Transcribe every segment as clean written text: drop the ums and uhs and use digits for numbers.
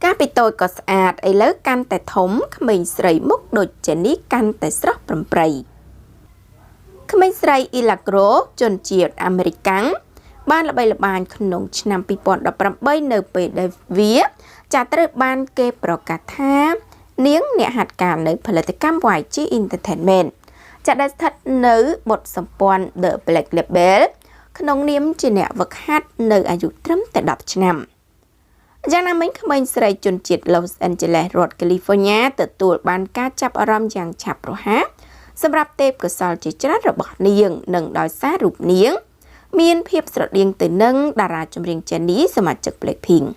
Các bị tôi có sạch ấy lớn căn tại thống mình sợi múc đột chế ní căn tại sróc bầm prey. Mình sợi Ilagro chôn chiết American ban là bay là bàn khẩn nông năm pi bọn đập bầm bay nở bể đầy vía trả tới ban kê pro cả tha niếng nhẹ hạt cả nơi political white chi entertainment trả đã thật nữ bột sầm pon the black label khẩn nông niếm chỉ nhẹ vật hát nơiอายุtrấm tại đập năm. Giang Nam mình sợi chôn chiết Los Angeles, California ទទួលបានការចាប់អារម្មណ៍យ៉ាងឆាប់រហ័សសម្រាប់ទេពកោសល្យជាច្រើនរបស់នាងនិងដោយសាររូបនាងមានភាពស្រដៀងទៅនឹងតារាចម្រៀង Jennie សមាជិក Blackpink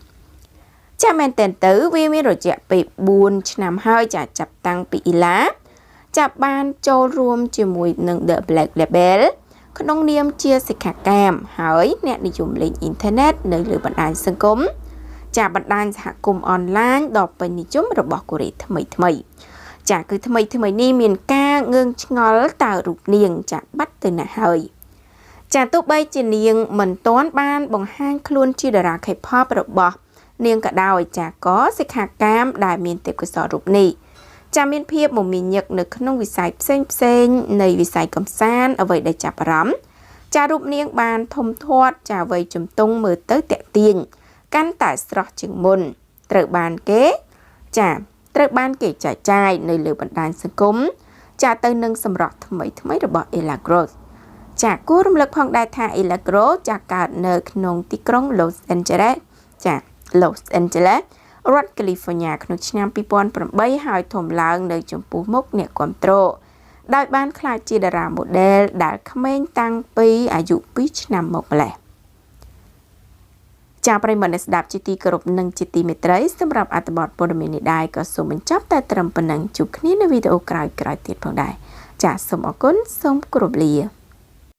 ចាមែនតើទៅវាមានរយៈពេល4ឆ្នាំហើយចាចាប់តាំងពី Ila ចាប់បានចូលរួមជាមួយនឹង The Black Label ក្នុងនាមជាសិក្ខាកាមហើយអ្នកនិយមលេងអ៊ីនធឺណិតនៅលើបណ្ដាញសង្គមចាបណ្ដាញសហគមន៍អនឡាញដ៏ពេញនិយមរបស់កូរ៉េថ្មីចាគឺថ្មីនេះមានការងឿងឆ្ងល់តើរូបនាងចាបាត់ទៅណាហើយចាទោះបីជានាងមិនទាន់បានបង្ហាញខ្លួនជាតារា K-pop របស់នាងក៏ដោយចាក៏សិក្ខាកាមដែលមានទេពកោសល្យរូបនេះចាមានភាពមមាញឹកនៅក្នុងវិស័យផ្សេងនៃវិស័យកំសាន្តអ្វីដែលចាប់អារម្មណ៍ចារូបនាងបានធំធាត់ចាវ័យជំទង់មើលទៅតាក់ទាញកាន់តែស្រស់ជាងមុនត្រូវបានគេចែកចាយនៅលើបណ្ដាញសង្គមចាទៅនឹងសម្រស់ថ្មីរបស់ Ilagro ចាគួររំលឹកផងដែរថា Ilagro ចាកើតនៅក្នុងទីក្រុង Los Angeles Los Angeles រដ្ឋ California ក្នុងឆ្នាំ2008ហើយធំឡើងនៅចំពោះមុខអ្នកគាំទ្រដោយបានក្លាយជាតារា model ដែលក្មេងតាំងពីអាយុ2ឆ្នាំមកម្ល៉េះចាប្រិយមិត្តអ្នកស្ដាប់ជាទីគោរពនិងជាទីមេត្រីសម្រាប់អត្ថបទព័ត៌មាននេះដែរក៏សូមបញ្ចប់តែត្រឹមប៉ុណ្ណឹងជួបគ្នានៅវីដេអូក្រោយៗទៀតផងដែរចាសូមអរគុណសូមគោរពលា